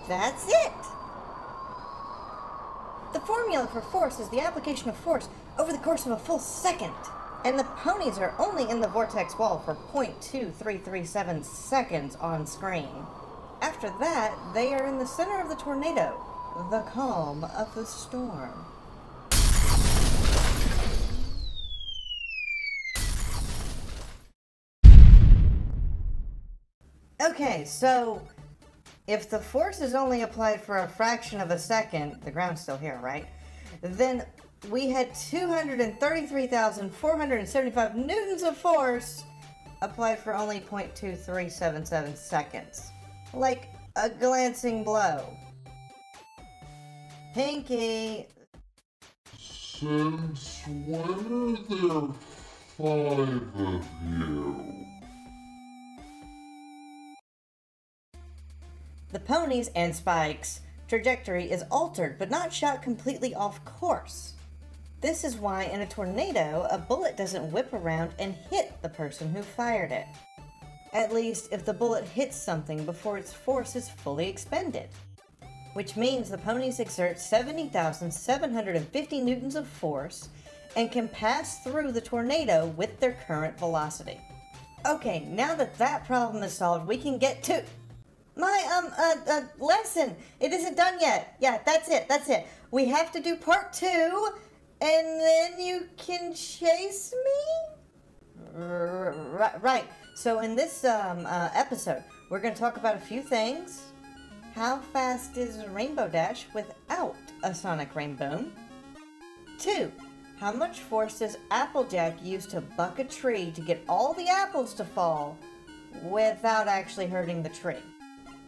That's it! The formula for force is the application of force over the course of a full second. And the ponies are only in the vortex wall for 0.2337 seconds on screen. After that, they are in the center of the tornado, the calm of the storm. Okay, so if the force is only applied for a fraction of a second, the ground's still here, right? Then we had 233,475 newtons of force applied for only 0.2377 seconds. Like a glancing blow. Pinky. Since when are there 5 of you? The ponies and Spike's trajectory is altered, but not shot completely off course. This is why in a tornado, a bullet doesn't whip around and hit the person who fired it. At least if the bullet hits something before its force is fully expended. Which means the ponies exert 70,750 newtons of force and can pass through the tornado with their current velocity. Okay, now that that problem is solved, we can get to my lesson. It isn't done yet. Yeah, that's it. We have to do part 2, and then you can chase me? Right. So in this episode, we're going to talk about a few things. How fast is Rainbow Dash without a sonic rain boom? 2. How much force does Applejack use to buck a tree to get all the apples to fall without actually hurting the tree?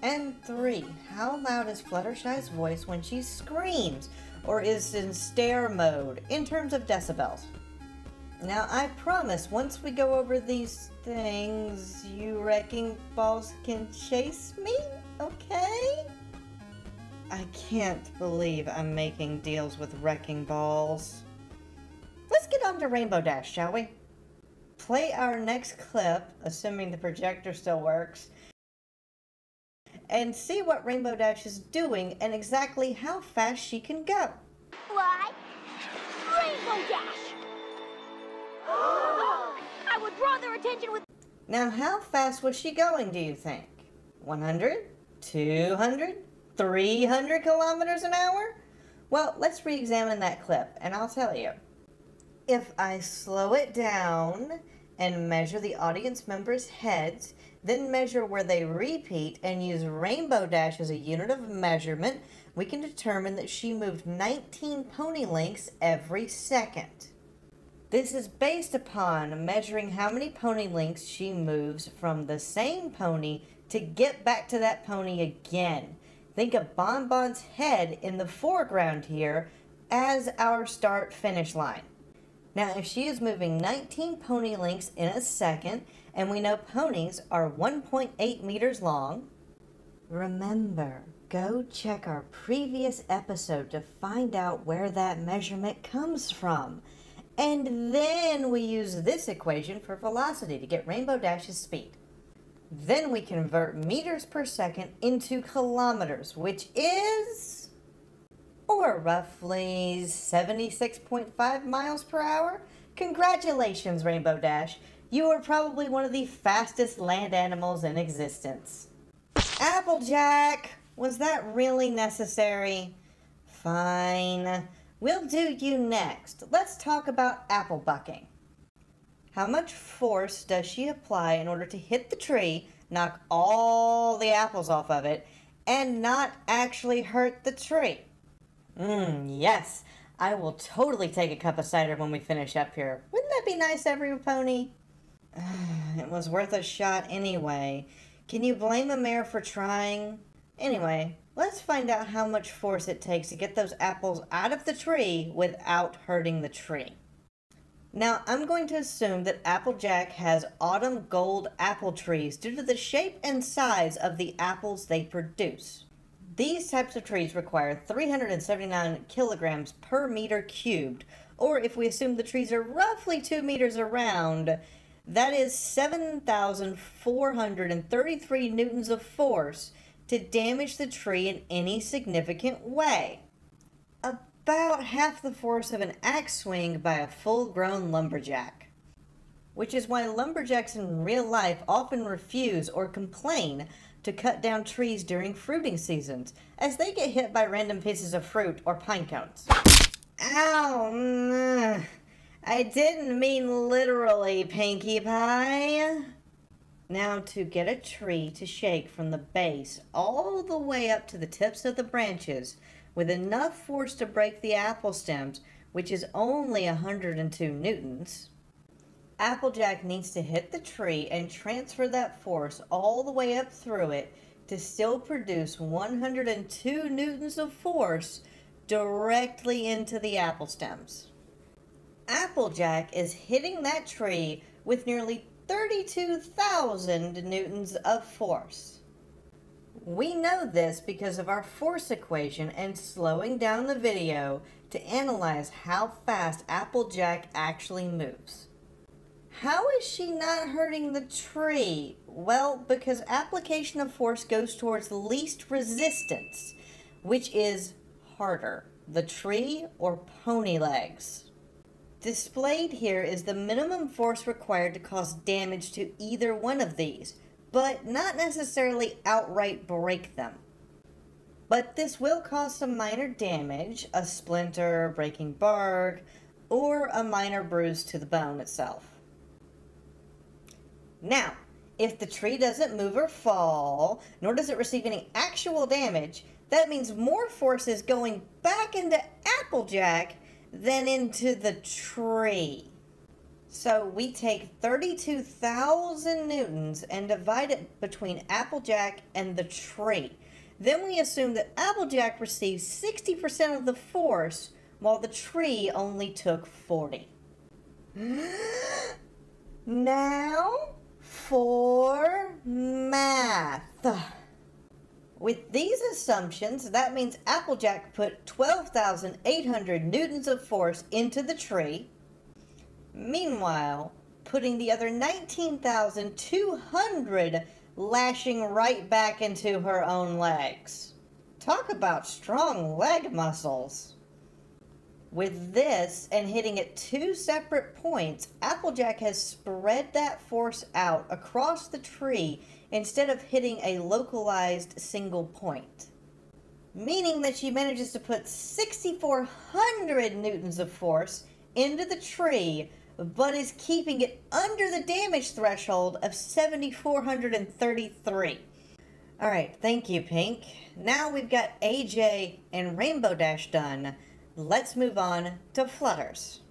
And 3. How loud is Fluttershy's voice when she screams or is in stare mode in terms of decibels? Now, I promise once we go over these things, you wrecking balls can chase me, okay? I can't believe I'm making deals with wrecking balls. Let's get on to Rainbow Dash, shall we? Play our next clip, assuming the projector still works, and see what Rainbow Dash is doing and exactly how fast she can go. Fly, Rainbow Dash! I would draw their attention with... Now, how fast was she going, do you think? 100? 200? 300 kilometers an hour? Well, let's re-examine that clip, and I'll tell you. If I slow it down and measure the audience members' heads, then measure where they repeat and use Rainbow Dash as a unit of measurement, we can determine that she moved 19 pony lengths every second. This is based upon measuring how many pony lengths she moves from the same pony to get back to that pony again. Think of Bon Bon's head in the foreground here as our start-finish line. Now, if she is moving 19 pony lengths in a second, and we know ponies are 1.8 meters long, remember, go check our previous episode to find out where that measurement comes from. And then we use this equation for velocity to get Rainbow Dash's speed. Then we convert meters per second into kilometers, which is, or roughly 76.5 miles per hour. Congratulations, Rainbow Dash. You are probably one of the fastest land animals in existence. Applejack, was that really necessary? Fine. We'll do you next. Let's talk about apple bucking. How much force does she apply in order to hit the tree, knock all the apples off of it, and not actually hurt the tree? Yes. I will totally take a cup of cider when we finish up here. Wouldn't that be nice, every pony? It was worth a shot anyway. Can you blame a mare for trying? Anyway, let's find out how much force it takes to get those apples out of the tree without hurting the tree. Now, I'm going to assume that Applejack has autumn gold apple trees due to the shape and size of the apples they produce. These types of trees require 379 kilograms per meter cubed, or if we assume the trees are roughly 2 meters around, that is 7,433 newtons of force to damage the tree in any significant way. About half the force of an axe swing by a full-grown lumberjack. Which is why lumberjacks in real life often refuse or complain to cut down trees during fruiting seasons, as they get hit by random pieces of fruit or pine cones. Ow! I didn't mean literally, Pinkie Pie. Now, to get a tree to shake from the base all the way up to the tips of the branches with enough force to break the apple stems, which is only 102 newtons, Applejack needs to hit the tree and transfer that force all the way up through it to still produce 102 newtons of force directly into the apple stems. Applejack is hitting that tree with nearly 32,000 newtons of force. We know this because of our force equation and slowing down the video to analyze how fast Applejack actually moves. How is she not hurting the tree? Well, because application of force goes towards least resistance, which is harder, the tree or pony legs. Displayed here is the minimum force required to cause damage to either one of these, but not necessarily outright break them. But this will cause some minor damage, a splinter, breaking bark, or a minor bruise to the bone itself. Now, if the tree doesn't move or fall, nor does it receive any actual damage, that means more force is going back into Applejack than into the tree. So we take 32,000 newtons and divide it between Applejack and the tree. Then we assume that Applejack receives 60% of the force while the tree only took 40. Now for math. With these assumptions, that means Applejack put 12,800 newtons of force into the tree, meanwhile putting the other 19,200 lashing right back into her own legs. Talk about strong leg muscles. With this, and hitting at two separate points, Applejack has spread that force out across the tree instead of hitting a localized single point. Meaning that she manages to put 6,400 newtons of force into the tree, but is keeping it under the damage threshold of 7,433. Alright, thank you, Pink. Now we've got AJ and Rainbow Dash done. Let's move on to Flutters.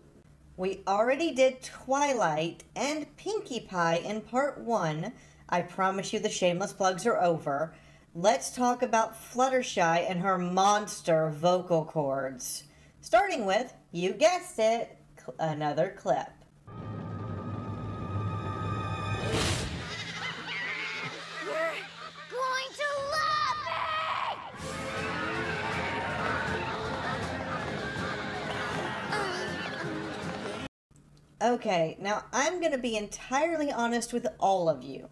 We already did Twilight and Pinkie Pie in part 1. I promise you the shameless plugs are over. Let's talk about Fluttershy and her monster vocal cords. Starting with, you guessed it, another clip. You're going to love me! Okay, now I'm going to be entirely honest with all of you.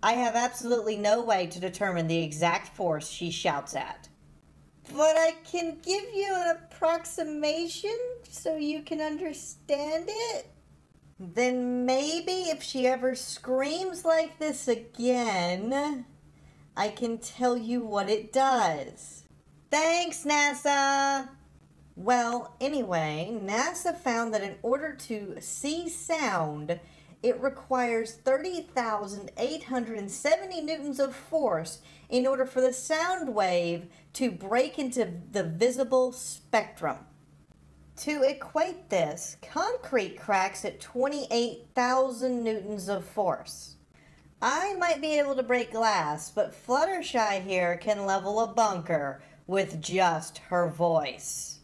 I have absolutely no way to determine the exact force she shouts at. But I can give you an approximation so you can understand it. Then maybe if she ever screams like this again, I can tell you what it does. Thanks, NASA! Well, anyway, NASA found that in order to see sound, it requires 30,870 newtons of force in order for the sound wave to break into the visible spectrum. To equate this, concrete cracks at 28,000 newtons of force. I might be able to break glass, but Fluttershy here can level a bunker with just her voice.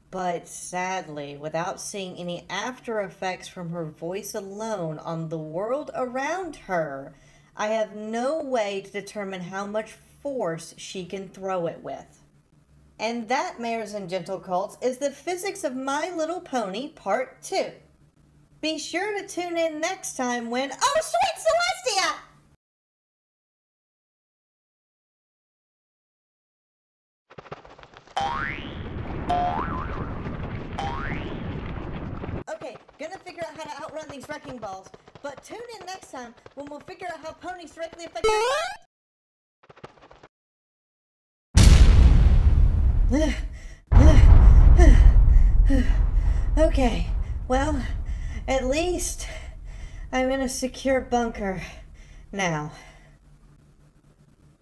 But sadly, without seeing any after effects from her voice alone on the world around her, I have no way to determine how much force she can throw it with. And that, mares and gentle colts, is the physics of My Little Pony Part 2. Be sure to tune in next time when... Oh, sweet Celestia! out how to outrun these wrecking balls, but tune in next time when we'll figure out how ponies directly affect your... Okay, well, at least I'm in a secure bunker now.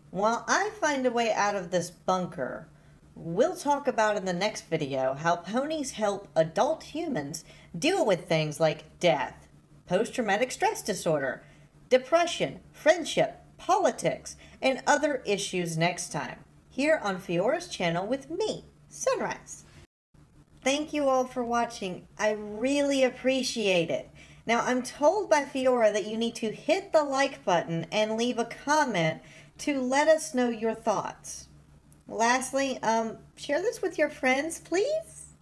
While I find a way out of this bunker, we'll talk about in the next video how ponies help adult humans deal with things like death, post-traumatic stress disorder, depression, friendship, politics, and other issues next time, here on Fiaura's channel with me, Sunrise. Thank you all for watching. I really appreciate it. Now, I'm told by Fiaura that you need to hit the like button and leave a comment to let us know your thoughts. Lastly, share this with your friends, please?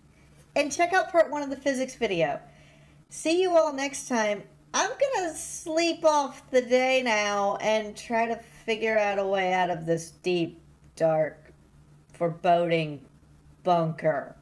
And check out part 1 of the physics video. See you all next time. I'm gonna sleep off the day now and try to figure out a way out of this deep, dark, foreboding bunker.